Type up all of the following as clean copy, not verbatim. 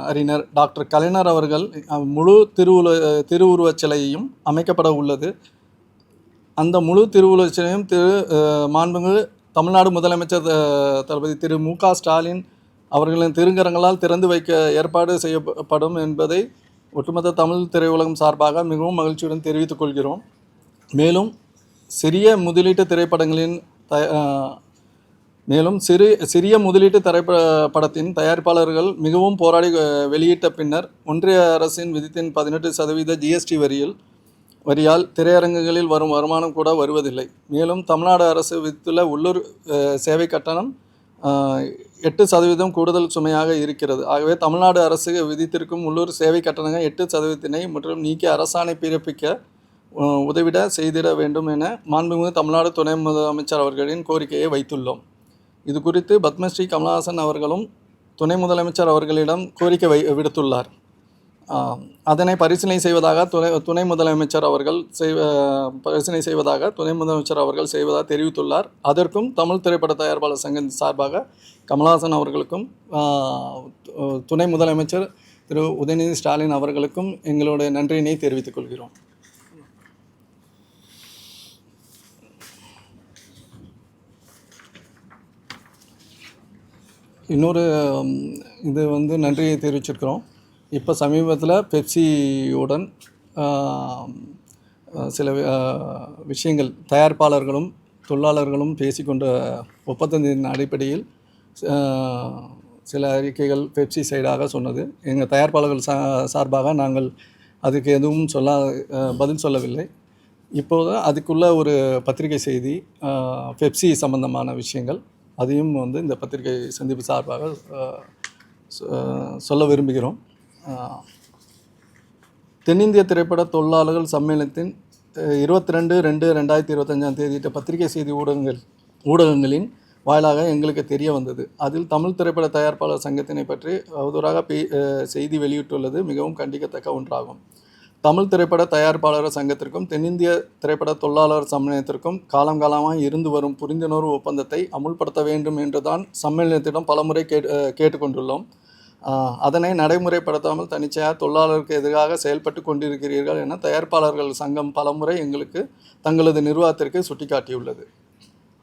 அறிஞர் டாக்டர் கலைஞர் அவர்கள் முழு திருவுருவச் சிலையும் அமைக்கப்பட உள்ளது. அந்த முழு திருவுருவச் சிலையும் மாண்புமிகு தமிழ்நாடு முதலமைச்சர் தளபதி திரு மு.க. ஸ்டாலின் அவர்களின் திருக்கரங்களால் திறந்து வைக்க ஏற்பாடு செய்யப்படும் என்பதை ஒட்டுமொத்த தமிழ் திரையுலகம் சார்பாக மிகவும் மகிழ்ச்சியுடன் தெரிவித்துக் கொள்கிறோம். மேலும் சிறிய முதலீட்டு திரைப்படத்தின் தயாரிப்பாளர்கள் மிகவும் போராடி வெளியிட்ட பின்னர் ஒன்றிய அரசின் விதித்தின் 18% GST வரியால் திரையரங்குகளில் வரும் வருமானம் கூட வருவதில்லை. மேலும் தமிழ்நாடு அரசு விதித்துள்ள உள்ளூர் சேவை கட்டணம் 8% கூடுதல் சுமையாக இருக்கிறது. ஆகவே தமிழ்நாடு அரசு விதித்திருக்கும் உள்ளூர் சேவை கட்டணங்கள் 8%-னை மற்றும் நீக்கி அரசாணை பிறப்பிக்க உதவிட செய்திட வேண்டும் என மாண்புமிகு தமிழ்நாடு துணை முதலமைச்சர் அவர்களின் கோரிக்கையை வைத்துள்ளோம். இது குறித்து பத்மஸ்ரீ கமலஹாசன் அவர்களும் துணை முதலமைச்சர் அவர்களிடம் கோரிக்கை விடுத்துள்ளார். அதனை பரிசீலனை செய்வதாக துணை முதலமைச்சர் அவர்கள் செய்வதாக தெரிவித்துள்ளார். அதற்கும் தமிழ் திரைப்பட தயாரிப்பாளர் சங்கம் சார்பாக கமலஹாசன் அவர்களுக்கும் துணை முதலமைச்சர் திரு உதயநிதி ஸ்டாலின் அவர்களுக்கும் எங்களுடைய நன்றியினை தெரிவித்துக் கொள்கிறோம். இன்னொரு இது நன்றியை தெரிவிச்சிருக்கிறோம். இப்போ சமீபத்தில் பெப்சியுடன் சில விஷயங்கள் தயாரிப்பாளர்களும் தொழிலாளர்களும் பேசிக்கொண்ட ஒப்பந்தத்தின் அடிப்படையில் சில அறிக்கைகள் பெப்சி சைடாக சொன்னது. எங்கள் தயாரிப்பாளர்கள் சார்பாக நாங்கள் அதுக்கு எதுவும் பதில் சொல்லவில்லை. இப்போது அதுக்குள்ள ஒரு பத்திரிகை செய்தி பெப்சி சம்பந்தமான விஷயங்கள் அதையும் இந்த பத்திரிகை சந்திப்பு சார்பாக சொல்ல விரும்புகிறோம். தென்னிந்திய திரைப்பட தொழிலாளர்கள் சம்மேளனத்தின் 22/2/2025 பத்திரிகை செய்தி ஊடகங்களின் வாயிலாக எங்களுக்கு தெரிய வந்தது. அதில் தமிழ் திரைப்பட தயாரிப்பாளர் சங்கத்தினை பற்றி அவதூறாக செய்தி வெளியிட்டுள்ளது மிகவும் கண்டிக்கத்தக்க ஒன்றாகும். தமிழ் திரைப்பட தயாரிப்பாளர் சங்கத்திற்கும் தென்னிந்திய திரைப்பட தொழிலாளர் சம்மேளனத்திற்கும் காலமாக இருந்து வரும் புரிந்துணர்வு ஒப்பந்தத்தை அமுல்படுத்த வேண்டும் என்றுதான் சம்மேளனத்திடம் பலமுறை கேட்டுக்கொண்டுள்ளோம். அதனை நடைமுறைப்படுத்தாமல் தனிச்சையாக தொழிலாளருக்கு எதிராக செயல்பட்டு கொண்டிருக்கிறீர்கள் என தயாரிப்பாளர்கள் சங்கம் பலமுறை எங்களுக்கு தங்களது நிர்வாகத்திற்கு சுட்டிக்காட்டியுள்ளது.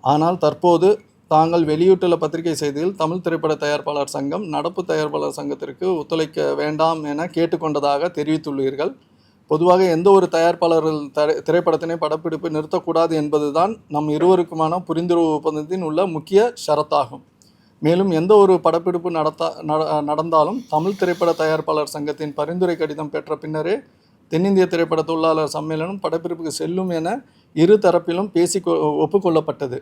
ஆனால் தற்போது தாங்கள் வெளியிட்டுள்ள பத்திரிகை செய்தியில் தமிழ் திரைப்பட தயாரிப்பாளர் சங்கம் நடப்பு தயாரிப்பாளர் சங்கத்திற்கு ஒத்துழைக்க வேண்டாம் என கேட்டுக்கொண்டதாக தெரிவித்துள்ளீர்கள். பொதுவாக எந்த ஒரு தயாரிப்பாளர்கள் திரைப்படத்தினை படப்பிடிப்பு நிறுத்தக்கூடாது என்பதுதான் நம் இருவருக்குமான புரிந்துணர்வு ஒப்பந்தத்தின் உள்ள முக்கிய ஷரத்தாகும். மேலும் எந்த ஒரு படப்பிடிப்பு நடந்தாலும் தமிழ் திரைப்பட தயாரிப்பாளர் சங்கத்தின் பரிந்துரை கடிதம் பெற்ற பின்னரே தென்னிந்திய திரைப்பட தொழிலாளர் சம்மேளனம் படப்பிடிப்புக்கு செல்லும் என இரு தரப்பிலும் ஒப்புக்கொள்ளப்பட்டது.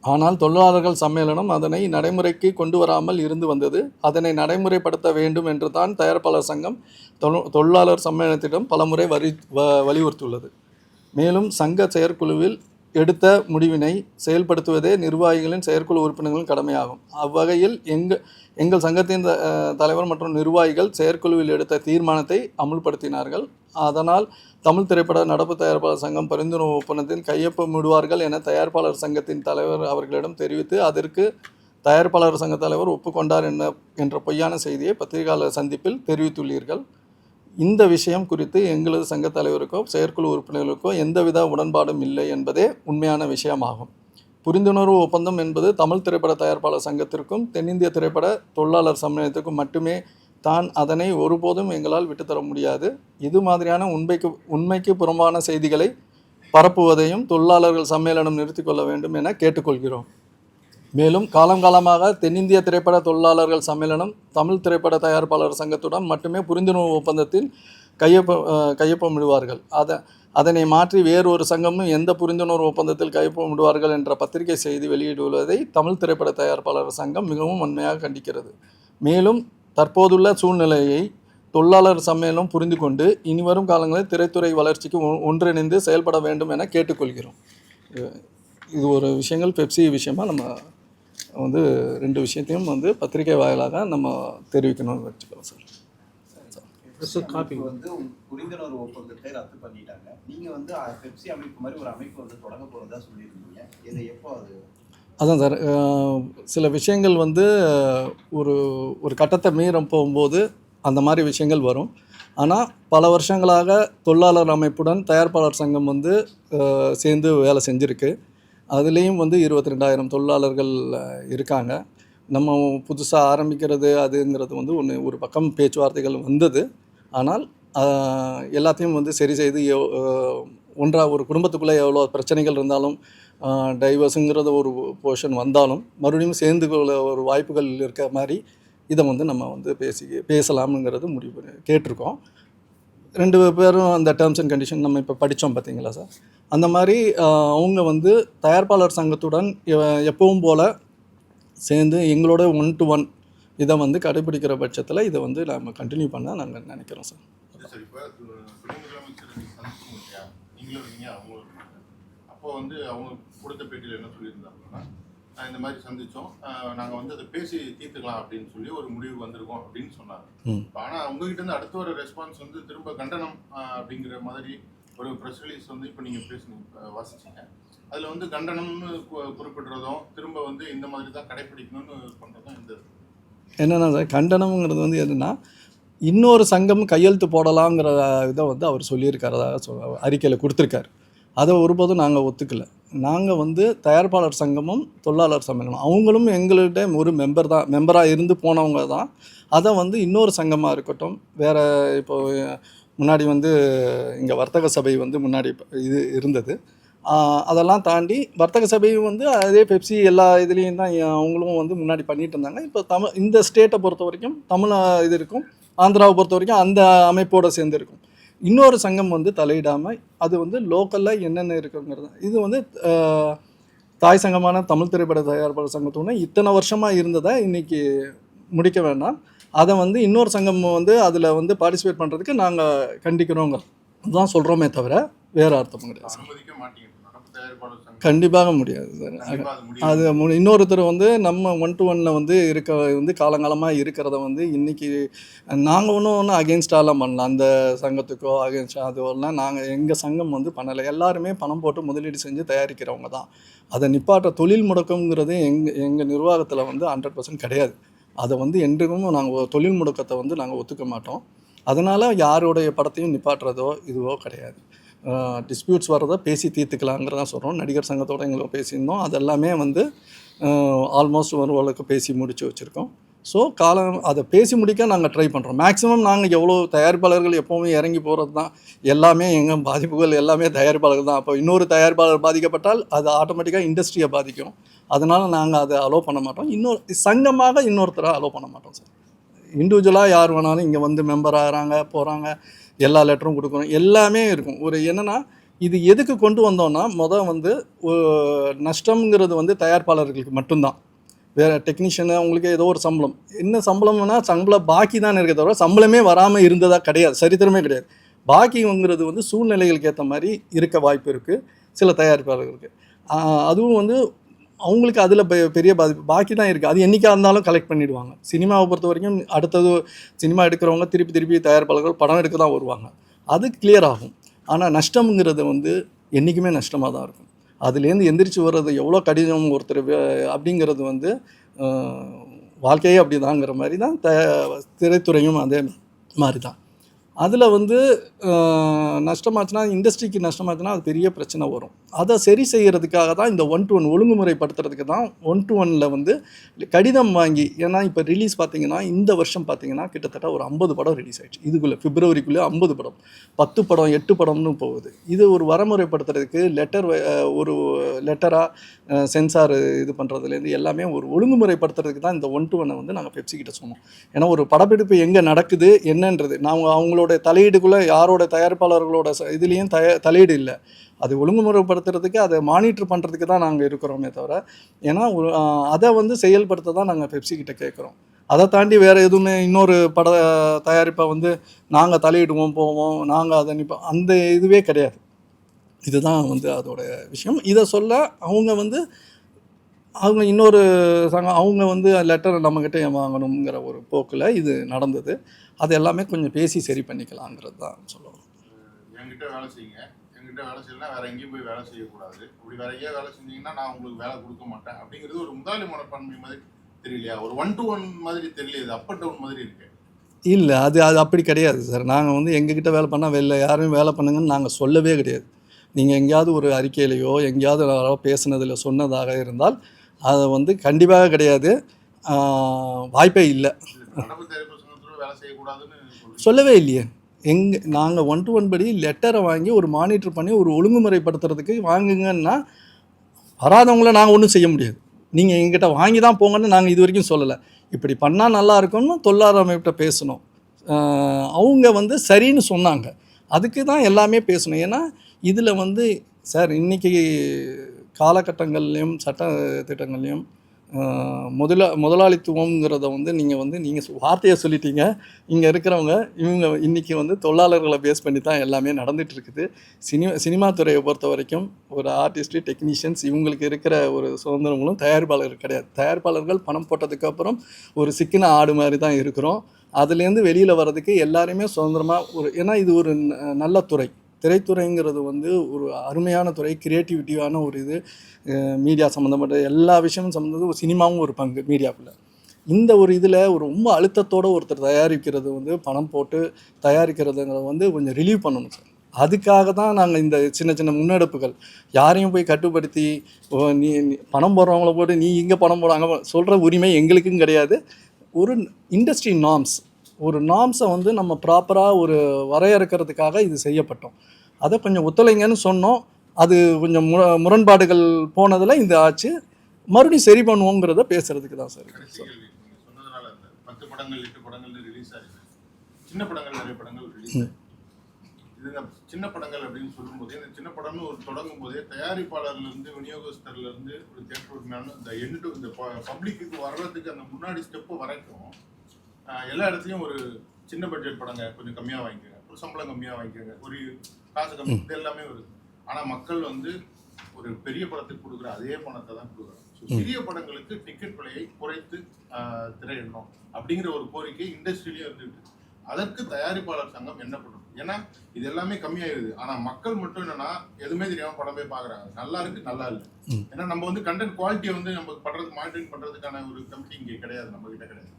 ஆனால் தொழிலாளர்கள் சம்மேளனம் அதனை நடைமுறைக்கு கொண்டு வராமல் இருந்து வந்தது. அதனை நடைமுறைப்படுத்த வேண்டும் என்று தான் தயாரிப்பாளர் சங்கம் தொழிலாளர் சம்மேளனத்திடம் பலமுறை வலியுறுத்தியுள்ளது. மேலும் சங்க செயற்குழுவில் எடுத்த முடிவினை செயல்படுத்துவதே நிர்வாகிகளின் செயற்குழு உறுப்பினர்களின் கடமையாகும். அவ்வகையில் எங்கள் சங்கத்தின் தலைவர் மற்றும் நிர்வாகிகள் செயற்குழுவில் எடுத்த தீர்மானத்தை அமுல்படுத்தினார்கள். அதனால் தமிழ் திரைப்பட நடப்பு தயாரிப்பாளர் சங்கம் பரிந்துணர்வு ஒப்பந்தத்தில் கையொப்பமிடுவார்கள் என தயாரிப்பாளர் சங்கத்தின் தலைவர் அவர்களிடம் தெரிவித்து அதற்கு தயாரிப்பாளர் சங்க தலைவர் ஒப்புக்கொண்டார் என்ற பொய்யான செய்தியை பத்திரிகையாளர் சந்திப்பில் தெரிவித்துள்ளீர்கள். இந்த விஷயம் குறித்து எங்களது சங்க தலைவருக்கோ செயற்குழு உறுப்பினர்களுக்கோ எந்தவித உடன்பாடும் இல்லை என்பதே உண்மையான விஷயமாகும். புரிந்துணர்வு ஒப்பந்தம் என்பது தமிழ் திரைப்பட தயாரிப்பாளர் சங்கத்திற்கும் தென்னிந்திய திரைப்பட தொழிலாளர் சம்மேளனத்திற்கும் மட்டுமே தான். அதனை ஒருபோதும் எங்களால் விட்டுத்தர முடியாது. இது மாதிரியான உண்மைக்கு புறம்பான செய்திகளை பரப்புவதையும் தொழிலாளர்கள் சம்மேளனம் நிறுத்திக் கொள்ள வேண்டும் என கேட்டுக்கொள்கிறோம். மேலும் காலமாக தென்னிந்திய திரைப்பட தொழிலாளர்கள் சம்மேளனம் தமிழ் திரைப்பட தயாரிப்பாளர் சங்கத்துடன் மட்டுமே புரிந்துணர்வு ஒப்பந்தத்தில் கையொப்பமிடுவார்கள். அதனை மாற்றி வேறொரு சங்கமும் எந்த புரிந்துணர்வு ஒப்பந்தத்தில் கையொப்பமிடுவார்கள் என்ற பத்திரிகை செய்தி வெளியிடுவதை தமிழ் திரைப்பட தயாரிப்பாளர் சங்கம் மிகவும் வன்மையாக கண்டிக்கிறது. மேலும் தற்போதுள்ள சூழ்நிலையை தொழிலாளர் சம்மேளனம் புரிந்து கொண்டு இனிவரும் காலங்களில் திரைத்துறை வளர்ச்சிக்கு ஒன்றிணைந்து செயல்பட வேண்டும் என கேட்டுக்கொள்கிறோம். இது ஒரு விஷயங்கள் பெப்சி விஷயமாக நம்ம ரெண்டு விஷயத்தையும் பத்திரிகை வாயிலாக நம்ம தெரிவிக்கணும்னு வச்சுக்கலாம் சார். புரிந்துணர்வு ஒப்பந்தத்தை ரத்து பண்ணிட்டாங்க. நீங்க பெப்சி அமைப்பு மாதிரி ஒரு அமைப்பு தொடங்க போறதா சொல்லியிருந்தீங்க. இதை எப்போ அதான் சார், சில விஷயங்கள் ஒரு கட்டத்தை மீற போகும்போது அந்த மாதிரி விஷயங்கள் வரும். ஆனால் பல வருஷங்களாக தொழிலாளர் அமைப்புடன் தயாரிப்பாளர் சங்கம் வந்து சேர்ந்து வேலை செஞ்சுருக்கு. அதுலேயும் வந்து 22,000 தொழிலாளர்கள் இருக்காங்க. நம்ம புதுசாக ஆரம்பிக்கிறது அதுங்கிறது வந்து ஒரு பக்கம் பேச்சுவார்த்தைகள் வந்தது. ஆனால் எல்லாத்தையும் வந்து சரி செய்து ஒரு குடும்பத்துக்குள்ளே எவ்வளோ பிரச்சனைகள் இருந்தாலும் டைவர்ஸுங்கிறது ஒரு போர்ஷன் வந்தாலும் மறுபடியும் சேர்ந்து கொள்ள ஒரு வாய்ப்புகள் இருக்க மாதிரி இதை வந்து நம்ம வந்து பேசலாம்ங்கிறது முடிவு கேட்டிருக்கோம். 2 பேரும் அந்த டேர்ம்ஸ் அண்ட் கண்டிஷன் நம்ம இப்போ படித்தோம் பார்த்தீங்களா சார், அந்த மாதிரி அவங்க வந்து தயாரிப்பாளர் சங்கத்துடன் எப்பவும் போல் சேர்ந்து எங்களோட 1 to 1 இதை வந்து கடைபிடிக்கிற பட்சத்தில் இதை வந்து நம்ம கண்டினியூ பண்ண நாங்கள் நினைக்கிறோம் சார். சார் இப்போ துணை முதலமைச்சர் சந்திச்சிங்க இல்லையா, நீங்களும் இருக்கீங்க அவங்களும் இருக்காங்க. அப்போ வந்து அவங்க கொடுத்த பேட்டியில் என்ன சொல்லியிருந்தாங்கன்னா, இந்த மாதிரி சந்தித்தோம், நாங்கள் வந்து அதை பேசி தீர்த்துக்கலாம் அப்படின்னு சொல்லி ஒரு முடிவு வந்திருக்கோம் அப்படின்னு சொன்னாங்க. ஆனால் உங்ககிட்ட இருந்து அடுத்த ஒரு ரெஸ்பான்ஸ் வந்து திரும்ப கண்டனம் அப்படிங்கிற மாதிரி ஒரு ப்ரெஸ் ரிலீஸ் வந்து இப்போ நீங்கள் வாசிச்சிங்க. அதில் வந்து கண்டனம்னு குறிப்பிடுறதும் திரும்ப வந்து இந்த மாதிரி தான் கடைப்பிடிக்கணும்னு பண்ணுறதும் என்னென்னா சார், கண்டனம்ங்கிறது வந்து என்னென்னா இன்னொரு சங்கம் கையெழுத்து போடலாங்கிற இதை வந்து அவர் சொல்லியிருக்காரதா அறிக்கையில் கொடுத்துருக்காரு. அதை ஒருபோதும் நாங்கள் ஒத்துக்கலை. நாங்கள் வந்து தயாரிப்பாளர் சங்கமும் தொழிலாளர் சங்கமும் அவங்களும் எங்கள்கிட்ட ஒரு மெம்பராக இருந்து போனவங்க தான். அதை வந்து இன்னொரு சங்கமாக இருக்கட்டும், வேறு இப்போது முன்னாடி வந்து இங்கே வர்த்தக சபை வந்து முன்னாடி இது இருந்தது. அதெல்லாம் தாண்டி வர்த்தக சபையும் வந்து அதே பெப்சி எல்லா இதுலேயும் தான் அவங்களும் வந்து முன்னாடி பண்ணிகிட்டு இருந்தாங்க. இப்போ இந்த ஸ்டேட்டை பொறுத்த வரைக்கும் இது இருக்கும், ஆந்திராவை பொறுத்த வரைக்கும் அந்த அமைப்போடு சேர்ந்து இருக்கும். இன்னொரு சங்கம் வந்து தலையிடாமல் அது வந்து லோக்கலில் என்னென்ன இருக்குங்கிறது இது வந்து தாய் சங்கமான தமிழ் திரைப்பட தயாரிப்பாளர் சங்கத்தோட இத்தனை வருஷமாக இருந்ததை இன்றைக்கி முடிக்க வேண்டாம். அதை வந்து இன்னொரு சங்கம் வந்து அதில் வந்து பார்ட்டிசிபேட் பண்ணுறதுக்கு நாங்கள் கண்டிக்கிறோங்க தான் சொல்கிறோமே தவிர வேறு அர்த்தம் கிடையாது. கண்டிப்பாக முடியாது சார். அது இன்னொருத்தர் வந்து நம்ம 1 to 1 வந்து காலங்காலமாக இருக்கிறத வந்து இன்றைக்கி நாங்கள் ஒன்றும் அகெயின்ஸ்டாலாம் பண்ணலாம். அந்த சங்கத்துக்கோ அகெயின்ஸ்டாக அதுவெல்லாம் எங்கள் சங்கம் வந்து பண்ணலை. எல்லாருமே பணம் போட்டு முதலீடு செஞ்சு தயாரிக்கிறவங்க தான். அதை நிப்பாட்ட தொழில் முடக்கங்கிறது எங்கள் நிர்வாகத்தில் வந்து 100% கிடையாது. அதை வந்து என்றும் நாங்கள் தொழில் முடக்கத்தை வந்து நாங்கள் ஒத்துக்க மாட்டோம். அதனால் யாருடைய படத்தையும் நிப்பாட்டுறதோ இதுவோ கிடையாது. டிஸ்பியூட்ஸ் வர்றதை பேசி தீர்த்துக்கலாங்கிறதான் சொல்கிறோம். நடிகர் சங்கத்தோடு எங்களுக்கு பேசியிருந்தோம். அதெல்லாமே வந்து ஆல்மோஸ்ட் ஓரளவுக்கு பேசி முடித்து வச்சுருக்கோம். ஸோ அதை பேசி முடிக்க நாங்கள் ட்ரை பண்ணுறோம். மேக்ஸிமம் நாங்கள் எவ்வளோ தயாரிப்பாளர்கள் எப்போவுமே இறங்கி போகிறது தான். எல்லாமே எங்கள் பாதிப்புகள் எல்லாமே தயாரிப்பாளர்கள் தான். அப்போ இன்னொரு தயாரிப்பாளர் பாதிக்கப்பட்டால் அது ஆட்டோமேட்டிக்காக இண்டஸ்ட்ரியை பாதிக்கும். அதனால் நாங்கள் அதை அலோவ் பண்ண மாட்டோம். சங்கமாக இன்னொருத்தரை அலோவ் பண்ண மாட்டோம் சார். இண்டிவிஜுவலாக யார் வேணாலும் இங்கே வந்து மெம்பர் ஆகிறாங்க போகிறாங்க, எல்லா லெட்டரும் கொடுக்கணும், எல்லாமே இருக்கும். என்னென்னா இது எதுக்கு கொண்டு வந்தோன்னா வந்து நஷ்டம்ங்கிறது வந்து தயாரிப்பாளர்களுக்கு மட்டும்தான். வேறு டெக்னீஷியனு அவங்களுக்கு ஏதோ ஒரு சம்பளம், என்ன சம்பளம்னா சம்பளம் பாக்கி தான் இருக்க தவிர சம்பளமே வராமல் இருந்ததாக கிடையாது, சரித்திரமே கிடையாது. பாக்கிங்கிறது வந்து சூழ்நிலைகளுக்கு ஏற்ற மாதிரி இருக்க வாய்ப்பு இருக்குது சில தயாரிப்பாளர்களுக்கு. அதுவும் வந்து அவங்களுக்கு அதில் பெரிய பாக்கி தான் இருக்குது. அது என்றைக்காக இருந்தாலும் கலெக்ட் பண்ணிவிடுவாங்க. சினிமாவை பொறுத்த வரைக்கும் அடுத்தது சினிமா எடுக்கிறவங்க திருப்பி தயாரிப்பாளர்கள் படம் எடுக்க தான் வருவாங்க, அது கிளியர் ஆகும். ஆனால் நஷ்டம்ங்கிறது வந்து என்றைக்குமே நஷ்டமாக தான் இருக்கும். அதுலேருந்து எந்திரிச்சு வர்றது எவ்வளோ கடினம் ஒருத்தர் அப்படிங்கிறது வந்து வாழ்க்கையே அப்படி தாங்கிற மாதிரி தான் திரைத்துறையும் அதே மாதிரி தான். அதில் வந்து நஷ்டமாச்சுன்னா, இண்டஸ்ட்ரிக்கு நஷ்டமாச்சுன்னா அது பெரிய பிரச்சனை வரும். அதை சரி செய்கிறதுக்காக தான் இந்த 1 to 1 ஒழுங்குமுறைப்படுத்துறதுக்கு தான் 1 to 1 வந்து கடிதம் வாங்கி. ஏன்னா இப்போ ரிலீஸ் பார்த்திங்கன்னா இந்த வருஷம் பார்த்திங்கன்னா கிட்டத்தட்ட ஒரு 50 படம் ரிலீஸ் ஆகிடுச்சு. இதுக்குள்ளே பிப்ரவரிக்குள்ளே 50 படம், 10 படம் 8 படம்னு போகுது. இது ஒரு வரமுறைப்படுத்துறதுக்கு ஒரு லெட்டராக சென்சார் இது பண்ணுறதுலேருந்து எல்லாமே ஒரு ஒழுங்குமுறைப்படுத்துறதுக்கு தான் இந்த 1 to 1 வந்து நாங்கள் பெப்சி கிட்ட சொன்னோம். ஏன்னா ஒரு படப்பிடிப்பு எங்கே நடக்குது என்னன்றது அவங்களோட தலையீடுக்குள்ளே யாரோட தயாரிப்பாளர்களோட இதுலேயும் தலையீடு இல்லை. அது ஒழுங்குமுறைப்படுத்துறதுக்கு அதை மானிட்டர் பண்ணுறதுக்கு தான் நாங்கள் இருக்கிறோமே தவிர, ஏன்னா அதை வந்து செயல்படுத்த தான் நாங்கள் பெப்சி கிட்ட கேட்குறோம். அதை தாண்டி வேறு எதுவுமே இன்னொரு தயாரிப்பை வந்து நாங்கள் தலையிடுவோம் போவோம் நாங்கள் அதை நிற்போம் அந்த இதுவே கிடையாது. இதுதான் வந்து அதோட விஷயம். இதை சொல்ல அவங்க இன்னொரு சங்கம் அவங்க வந்து லெட்டர் நம்மக்கிட்ட வாங்கணுங்கிற ஒரு போக்கில் இது நடந்தது. அது எல்லாமே கொஞ்சம் பேசி சரி பண்ணிக்கலாங்கிறது தான் சொல்லுவோம். என்கிட்ட வேலை செய்யுங்க, என்கிட்ட வேலை செய்யலாம், வேறு எங்கேயும் போய் வேலை செய்யக்கூடாது, அப்படி வேறு எங்கேயும் வேலை செஞ்சீங்கன்னா நான் உங்களுக்கு வேலை கொடுக்க மாட்டேன் அப்படிங்கிறது ஒரு முதலாளி மனப்பான்மை மாதிரி தெரியலையா? ஒரு 1 to 1 மாதிரி தெரியல, இது அப் அண்ட் டவுன் மாதிரி இருக்கு. இல்லை, அது அது அப்படி கிடையாது சார். நாங்கள் வந்து எங்ககிட்ட வேலை பண்ணால் வெளில யாரும் வேலை பண்ணுங்கன்னு நாங்கள் சொல்லவே கிடையாது. நீங்கள் எங்கேயாவது ஒரு அறிக்கையிலையோ எங்கேயாவது யாரோ பேசுனதில் சொன்னதாக இருந்தால் அதை வந்து கண்டிப்பாக கிடையாது. வாய்ப்பே இல்லை. நடப்பு தயாரிப்பு சங்கத்தோட வேலை செய்யக்கூடாதுன்னு சொல்றீங்க. சொல்லவே இல்லையே. நாங்கள் 1 to 1 படி லெட்டரை வாங்கி ஒரு மானிட்டர் பண்ணி ஒரு ஒழுங்குமுறைப்படுத்துறதுக்கு வாங்குங்கன்னா வராதவங்கள நாங்கள் ஒன்றும் செய்ய முடியாது. நீங்கள் எங்ககிட்ட வாங்கி தான் போங்கன்னு நாங்கள் இது வரைக்கும் சொல்லலை. இப்படி பண்ணால் நல்லா இருக்கும்னு தொழிலாளர் அமைப்பிட்ட பேசணும். அவங்க வந்து சரின்னு சொன்னாங்க. அதுக்கு தான் எல்லாமே பேசணும். ஏன்னா இதில் வந்து சார் இன்றைக்கி காலகட்டங்கள்லேயும் சட்ட திட்டங்கள்லேயும் முதலாளித்துவங்கிறத வந்து நீங்கள் வார்த்தையை சொல்லிட்டீங்க. இங்கே இருக்கிறவங்க இவங்க இன்றைக்கி வந்து தொழிலாளர்களை பேஸ் பண்ணி தான் எல்லாமே நடந்துகிட்டு இருக்குது. சினிமா துறையை பொறுத்த வரைக்கும் ஒரு ஆர்டிஸ்ட்டு, டெக்னீஷியன்ஸ் இவங்களுக்கு இருக்கிற ஒரு சுதந்திரங்களும் தயாரிப்பாளர்கள் கிடையாது. தயாரிப்பாளர்கள் பணம் போட்டதுக்கப்புறம் ஒரு சிக்கின ஆடு மாதிரி தான் இருக்கிறோம். அதுலேருந்து வெளியில் வர்றதுக்கு எல்லாருமே சுதந்திரமாக ஏன்னா இது ஒரு நல்ல துறை. திரைத்துறைங்கிறது வந்து ஒரு அருமையான துறை, கிரியேட்டிவிட்டியான ஒரு இது. மீடியா சம்மந்தப்பட்ட எல்லா விஷயமும் சம்மந்தது ஒரு சினிமாவும் ஒரு பங்கு மீடியாக்குள்ளே. இந்த ஒரு இதில் ஒரு ரொம்ப அழுத்தத்தோடு ஒருத்தர் தயாரிக்கிறது வந்து பணம் போட்டு தயாரிக்கிறதுங்கிறத வந்து கொஞ்சம் ரிலீவ் பண்ணணும் சார். அதுக்காக தான் நாங்கள் இந்த சின்ன சின்ன முன்னெடுப்புகள் யாரையும் போய் கட்டுப்படுத்தி நீ பணம் போடுறவங்கள போட்டு நீ இங்கே பணம் போடுறாங்க சொல்கிற உரிமை எங்களுக்கும் கிடையாது. ஒரு இண்டஸ்ட்ரி நார்ம்ஸை வந்து நம்ம ப்ராப்பராக ஒரு வரையறுக்கிறதுக்காக இது செய்யப்பட்டோம். அதை கொஞ்சம் ஒத்துழைங்கன்னு சொன்னோம். அது கொஞ்சம் முரண்பாடுகள் போனதில் இந்த ஆச்சு. மறுபடியும் சரி பண்ணுவோங்கிறத பேசுகிறதுக்கு தான் சார். கடைசி கேள்வி. நீங்க சொன்னதுனால அந்த 10 படங்கள் 8 படங்கள் ரிலீஸ் ஆயிருக்கு. சின்ன படங்கள் நிறைய படங்கள் ரிலீஸ் ஆயிருக்கு. இதுங்க சின்ன படங்கள் அப்படின்னு சொல்லும்போது இந்த சின்ன படம்னு ஒரு தொடங்கும் போதே தயாரிப்பாளர்லேருந்து விநியோகஸ்தர்லேருந்து ஒரு தியேட்டர் உரிமையான இந்த பப்ளிக்கு வர்றதுக்கு அந்த முன்னாடி ஸ்டெப்பு வரைக்கும் எல்லா இடத்துலையும் ஒரு சின்ன பட்ஜெட் படங்க கொஞ்சம் கம்மியாக வாங்கிக்கோங்க, ஒரு சம்பளம் கம்மியாக வாங்கிக்கோங்க, ஒரு காசு கம்மி, இது எல்லாமே வருது. ஆனால் மக்கள் வந்து ஒரு பெரிய படத்துக்கு கொடுக்குற அதே பணத்தை தான் கொடுக்குறாங்க. ஸோ சிறிய படங்களுக்கு டிக்கெட் விலையை குறைத்து திரையிடணும் அப்படிங்கிற ஒரு கோரிக்கை இண்டஸ்ட்ரியிலேயே இருந்துட்டு அதற்கு தயாரிப்பாளர் சங்கம் என்ன பண்ணணும்? ஏன்னா இது எல்லாமே கம்மியாயிருது. ஆனால் மக்கள் மட்டும் என்னன்னா எதுவுமே தெரியாமல் படம் போய் பார்க்குறாங்க. நல்லா இருக்கு, நல்லா இல்லை. ஏன்னா நம்ம வந்து கண்டென்ட் குவாலிட்டியை வந்து நம்ம பண்றது மானிட்டரிங் பண்ணுறதுக்கான ஒரு கமிட்டி இங்கே கிடையாது, நம்ம கிட்ட கிடையாது.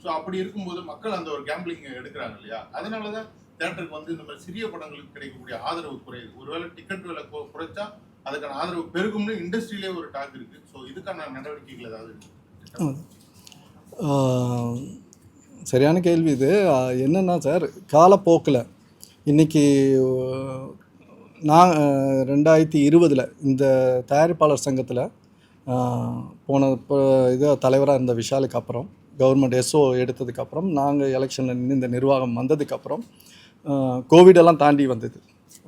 ஸோ அப்படி இருக்கும்போது மக்கள் அந்த ஒரு கேம்பிளிங் எடுக்கிறாங்க இல்லையா? அதனால தான் தியேட்டருக்கு வந்து இந்த மாதிரி சிறிய படங்களுக்கு கிடைக்கக்கூடிய ஆதரவு குறையுது. ஒருவேளை டிக்கெட் விலை குறைச்சா அதுக்கான ஆதரவு பெருகும்னு இண்டஸ்ட்ரியிலே ஒரு டாக் இருக்கு. ஸோ இதுக்கான நடவடிக்கைகள் ஏதாவது இருக்கு? சரியான கேள்வி இது. என்னென்னா சார், காலப்போக்கில் இன்றைக்கி நான் 2020 இந்த தயாரிப்பாளர் சங்கத்தில் இப்போ இது தலைவராக இருந்த விஷாலுக்கு அப்புறம் கவர்மெண்ட் எஸ்ஓ எடுத்ததுக்கப்புறம் நாங்கள் எலெக்ஷனில் நின்று இந்த நிர்வாகம் வந்ததுக்கப்புறம் கோவிடெல்லாம் தாண்டி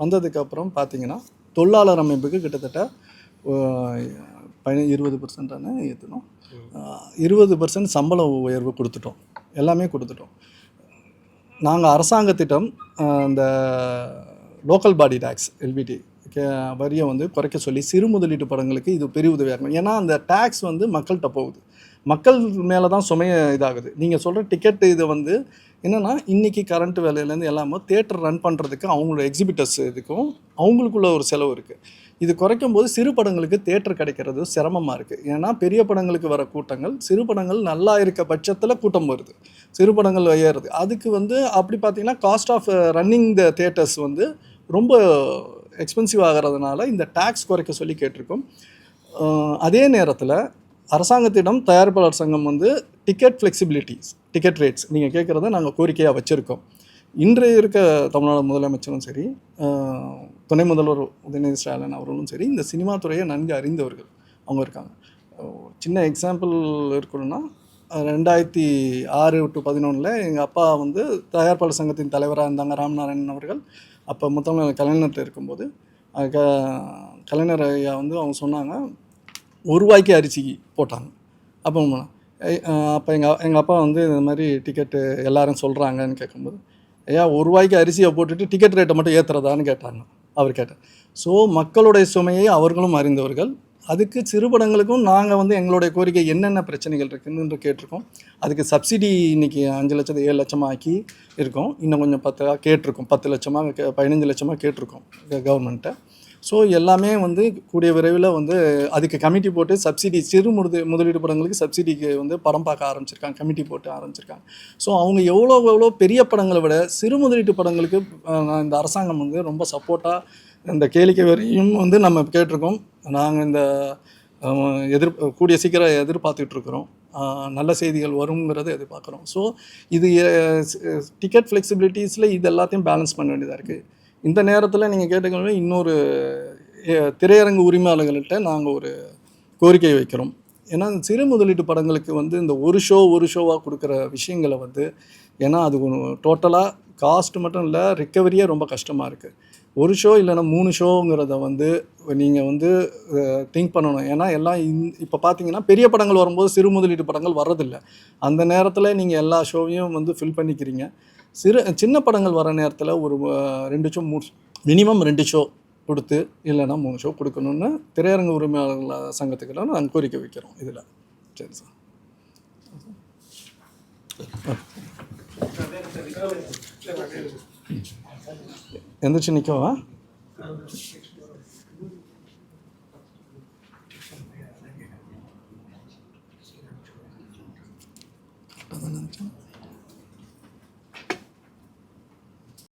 வந்ததுக்கப்புறம் பார்த்திங்கன்னா தொழிலாளர் அமைப்புக்கு கிட்டத்தட்ட 20% ஏற்றணும், 20% சம்பள உயர்வு கொடுத்துட்டோம், எல்லாமே கொடுத்துட்டோம். நாங்கள் அரசாங்க திட்டம் இந்த லோக்கல் பாடி டேக்ஸ் எல்பிடி வரியை வந்து குறைக்க சொல்லி சிறு முதலீட்டு படங்களுக்கு இது பெரிய உதவியாக இருக்கும். ஏன்னா அந்த டேக்ஸ் வந்து மக்கள்கிட்ட போகுது, மக்கள் மேலே தான் சுமைய இதாகுது. நீங்கள் சொல்கிற டிக்கெட்டு இது வந்து என்னென்னா இன்றைக்கி கரண்ட் வேலையிலேருந்து எல்லாமே தேட்டர் ரன் பண்ணுறதுக்கு அவங்களோட எக்ஸிபிட்டர்ஸ் இதுக்கும் அவங்களுக்குள்ள ஒரு செலவு இருக்குது. இது குறைக்கும் போது சிறு படங்களுக்கு தேட்டர் கிடைக்கிறது சிரமமாக இருக்குது. ஏன்னா பெரிய படங்களுக்கு வர கூட்டங்கள் சிறு படங்கள் நல்லா இருக்க பட்சத்தில் கூட்டம் வருது, சிறு படங்கள் ஏறுது. அதுக்கு வந்து அப்படி பார்த்திங்கன்னா cost of running the theatres வந்து ரொம்ப எக்ஸ்பென்சிவ் ஆகிறதுனால இந்த டேக்ஸ் குறைக்க சொல்லி கேட்டிருக்கோம். அதே நேரத்தில் அரசாங்கத்திடம் தயாரிப்பாளர் சங்கம் வந்து டிக்கெட் ஃப்ளெக்சிபிலிட்டிஸ், டிக்கெட் ரேட்ஸ் நீங்கள் கேட்குறத நாங்கள் கோரிக்கையாக வச்சுருக்கோம். இன்றைய இருக்க தமிழ்நாடு முதலமைச்சரும் சரி, துணை முதல்வர் உதயநிதி ஸ்டாலின் அவர்களும் சரி, இந்த சினிமா துறையை நன்கு அறிந்தவர்கள் அவங்க இருக்காங்க. சின்ன எக்ஸாம்பிள் இருக்கணும்னா 2006 to 2011 எங்கள் அப்பா வந்து தயாரிப்பாளர் சங்கத்தின் தலைவராக இருந்தாங்க, ராமநாராயணன் அவர்கள். அப்போ மொத்தம் கலைஞர்கிட்ட இருக்கும்போது கலைஞர் ஐயா வந்து அவங்க சொன்னாங்க, ₹1 அரிசி போட்டாங்க. அப்போ எங்கள் அப்பா வந்து இந்த மாதிரி டிக்கெட்டு எல்லாரும் சொல்கிறாங்கன்னு கேட்கும்போது, ஐயா ₹1 அரிசியை போட்டுட்டு டிக்கெட் ரேட்டை மட்டும் ஏற்றுறதான்னு கேட்டாங்க. அவர் கேட்டார். ஸோ மக்களுடைய சுமையை அவர்களும் அறிந்தவர்கள். அதுக்கு சிறுபடங்களுக்கும் நாங்கள் வந்து எங்களுடைய கோரிக்கை என்னென்ன பிரச்சனைகள் இருக்குன்னு கேட்டிருக்கோம். அதுக்கு சப்சிடி இன்றைக்கி 5 லட்சத்தை 7 லட்சமாக ஆக்கி இருக்கோம். இன்னும் கொஞ்சம் 10 கேட்டிருக்கோம், 10 லட்சமாக 15 லட்சமாக கேட்டிருக்கோம் கவர்மெண்ட்டை. ஸோ எல்லாமே வந்து கூடிய விரைவில் வந்து அதுக்கு கமிட்டி போட்டு சப்சிடி சிறு முதலீடு படங்களுக்கு சப்சிடிக்கு வந்து படம் பார்க்க ஆரம்பிச்சிருக்காங்க, கமிட்டி போட்டு ஆரம்பிச்சிருக்காங்க. ஸோ அவங்க எவ்வளோ பெரிய படங்களை விட சிறு முதலீட்டு படங்களுக்கு இந்த அரசாங்கம் வந்து ரொம்ப சப்போர்ட்டாக இந்த கேளிக்கை வரியும் வந்து நம்ம கேட்டிருக்கோம். நாங்கள் இந்த கூடிய சீக்கிரம் எதிர்பார்த்துட்ருக்குறோம். நல்ல செய்திகள் வருங்கிறத எதிர்பார்க்குறோம். ஸோ இது டிக்கெட் ஃப்ளெக்சிபிலிட்டிஸில் இது எல்லாத்தையும் பேலன்ஸ் பண்ண வேண்டியதாக இருக்குது. இந்த நேரத்தில் நீங்கள் கேட்டுக்கணும், இன்னொரு திரையரங்கு உரிமையாளர்கள்ட்ட நாங்கள் ஒரு கோரிக்கை வைக்கிறோம். ஏன்னா சிறு முதலீட்டு படங்களுக்கு வந்து இந்த ஒரு ஷோவாக கொடுக்குற விஷயங்களை வந்து, ஏன்னா அது டோட்டலாக காஸ்ட் மட்டும் இல்லை, ரிக்கவரியே ரொம்ப கஷ்டமாக இருக்குது. ஒரு ஷோ இல்லைன்னா 3 ஷோங்கிறத வந்து நீங்கள் வந்து திங்க் பண்ணணும். ஏன்னா எல்லாம் இப்போ பார்த்தீங்கன்னா பெரிய படங்கள் வரும்போது சிறு முதலீட்டு படங்கள் வர்றதில்லை. அந்த நேரத்தில் நீங்கள் எல்லா ஷோவையும் வந்து ஃபில் பண்ணிக்கிறீங்க. சின்ன படங்கள் வர நேரத்தில் ஒரு 2 ஷோ மினிமம் 2 ஷோ கொடுத்து இல்லைன்னா 3 ஷோ கொடுக்கணுன்னு திரையரங்கு உரிமையாளர்கள் சங்கத்துக்கிட்ட நாங்கள் கோரிக்கை வைக்கிறோம் இதில். சரி சார். எந்திரிச்சு நிற்கவா? நினச்சேன்